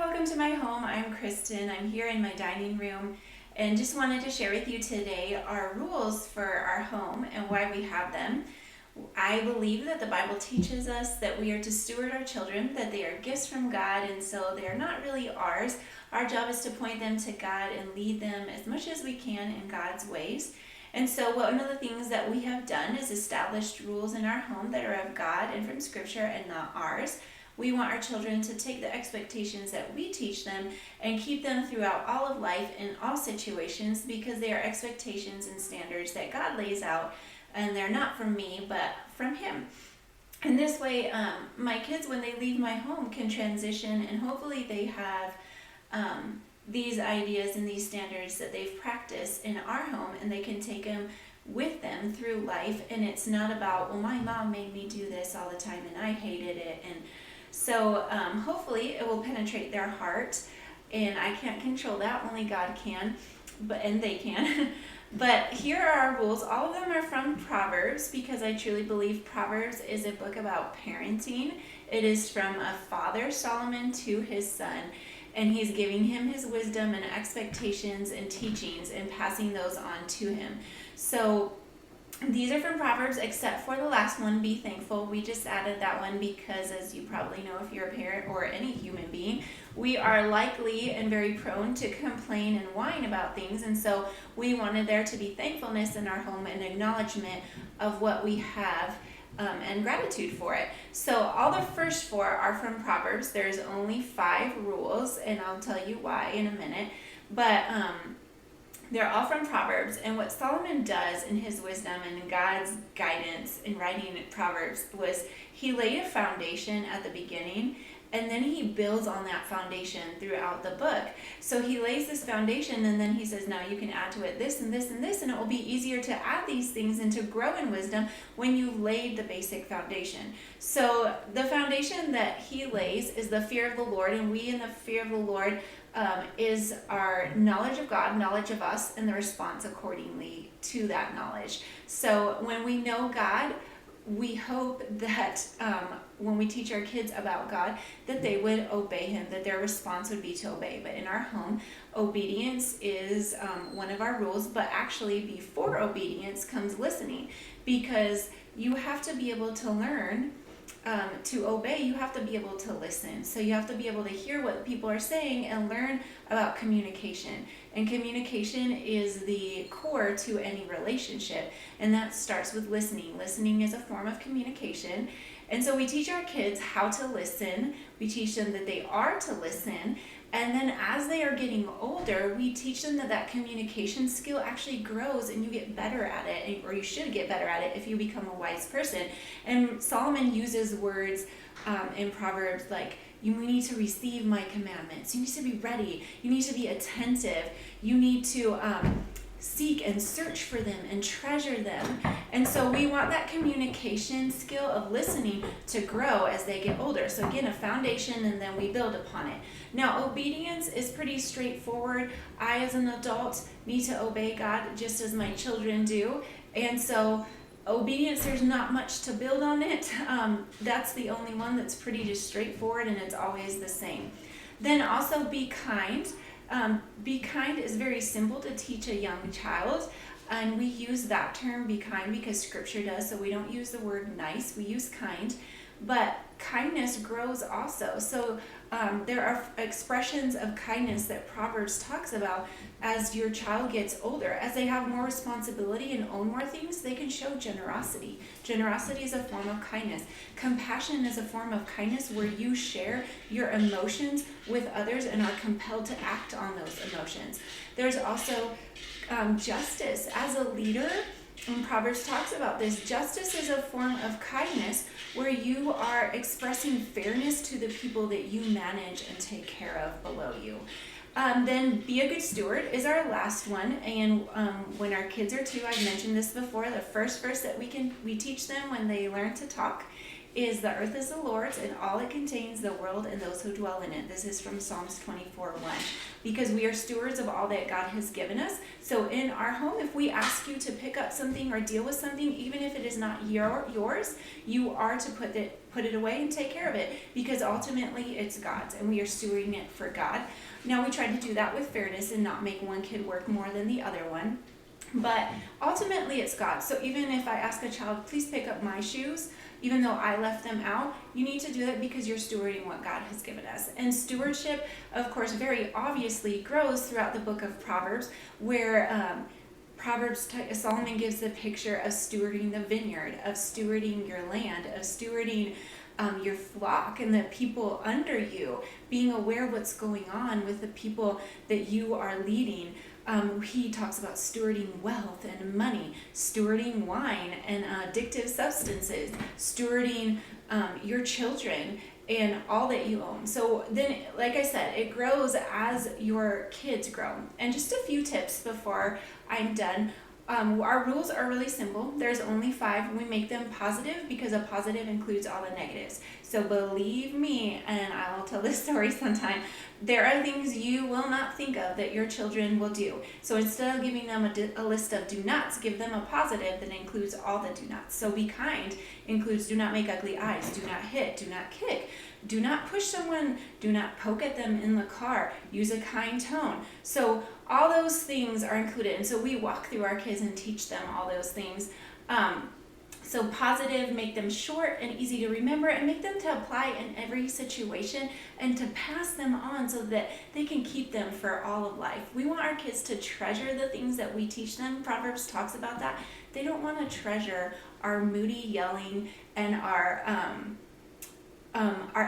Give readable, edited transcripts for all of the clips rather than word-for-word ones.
welcome to my home. I'm Kristen. I'm here in my dining room and just wanted to share with you today our rules for our home and why we have them. I believe that the Bible teaches us that we are to steward our children, that they are gifts from God, and so they are not really ours. Our job is to point them to God and lead them as much as we can in God's ways. And so one of the things that we have done is established rules in our home that are of God and from Scripture and not ours. We want our children to take the expectations that we teach them and keep them throughout all of life in all situations because they are expectations and standards that God lays out, and they're not from me but from Him. And this way, my kids, when they leave my home, can transition, and hopefully they have these ideas and these standards that they've practiced in our home, and they can take them with them through life. And it's not about, well, my mom made me do this all the time and I hated it. And so hopefully it will penetrate their heart, and I can't control that, only God can, and they can. But here are our rules. All of them are from Proverbs because I truly believe Proverbs is a book about parenting. It is from a father, Solomon, to his son, and he's giving him his wisdom and expectations and teachings and passing those on to him. So these are from Proverbs, except for the last one, be thankful. We just added that one because, as you probably know if you're a parent or any human being, we are likely and very prone to complain and whine about things. And so we wanted there to be thankfulness in our home and acknowledgement of what we have and gratitude for it. So all the first four are from Proverbs. There's only 5 rules, and I'll tell you why in a minute. But they're all from Proverbs, and what Solomon does in his wisdom and God's guidance in writing Proverbs was he laid a foundation at the beginning, and then he builds on that foundation throughout the book. So he lays this foundation, and then he says, now you can add to it this and this and this, and it will be easier to add these things and to grow in wisdom when you've laid the basic foundation. So the foundation that he lays is the fear of the Lord, and we in the fear of the Lord is our knowledge of God, knowledge of us, and the response accordingly to that knowledge. So when we know God, we hope that when we teach our kids about God, that they would obey Him, that their response would be to obey. But in our home, obedience is one of our rules, but actually before obedience comes listening, because you have to be able to learn to obey. You have to be able to listen. So you have to be able to hear what people are saying and learn about communication. And communication is the core to any relationship. And that starts with listening. Listening is a form of communication. And so we teach our kids how to listen. We teach them that they are to listen. And then as they are getting older, we teach them that that communication skill actually grows and you get better at it, or you should get better at it if you become a wise person. And Solomon uses words in Proverbs like, you need to receive my commandments. You need to be ready. You need to be attentive. You need to seek and search for them and treasure them. And so we want that communication skill of listening to grow as they get older. So again, a foundation, and then we build upon it. Now, obedience is pretty straightforward. I, as an adult, need to obey God just as my children do. And so obedience, there's not much to build on it. That's the only one that's pretty just straightforward, and it's always the same. Then also be kind. Be kind is very simple to teach a young child, and we use that term, be kind, because Scripture does, so we don't use the word nice, we use kind, but kindness grows also. So there are expressions of kindness that Proverbs talks about as your child gets older. As they have more responsibility and own more things, they can show generosity. Generosity is a form of kindness. Compassion is a form of kindness where you share your emotions with others and are compelled to act on those emotions. There's also justice. As a leader, and Proverbs talks about this, justice is a form of kindness where you are expressing fairness to the people that you manage and take care of below you. Then be a good steward is our last one. And when our kids are 2, I've mentioned this before, the first verse that we teach them when they learn to talk is the earth is the Lord's and all it contains, the world and those who dwell in it. This is from Psalms 24:1. Because we are stewards of all that God has given us. So in our home, if we ask you to pick up something or deal with something, even if it is not yours, you are to put it away and take care of it, because ultimately it's God's and we are stewarding it for God. Now we try to do that with fairness and not make one kid work more than the other one. But ultimately it's God. So even if I ask a child, please pick up my shoes, even though I left them out, you need to do that because you're stewarding what God has given us. And stewardship, of course, very obviously grows throughout the book of Proverbs, where Solomon gives the picture of stewarding the vineyard, of stewarding your land, of stewarding your flock and the people under you, being aware of what's going on with the people that you are leading. He talks about stewarding wealth and money, stewarding wine and addictive substances, stewarding your children and all that you own. So then, like I said, it grows as your kids grow. And just a few tips before I'm done. Our rules are really simple. There's only 5. We make them positive because a positive includes all the negatives. So believe me, and I will tell this story sometime, there are things you will not think of that your children will do. So instead of giving them a list of do nots, give them a positive that includes all the do nots. So be kind includes do not make ugly eyes, do not hit, do not kick, do not push someone, do not poke at them in the car, use a kind tone. So all those things are included. And so we walk through our kids and teach them all those things. So positive, make them short and easy to remember, and make them to apply in every situation and to pass them on so that they can keep them for all of life. We want our kids to treasure the things that we teach them. Proverbs talks about that. They don't want to treasure our moody yelling and our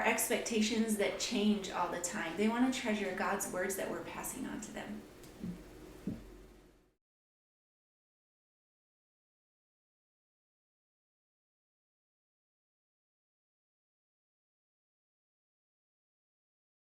expectations that change all the time. They want to treasure God's words that we're passing on to them.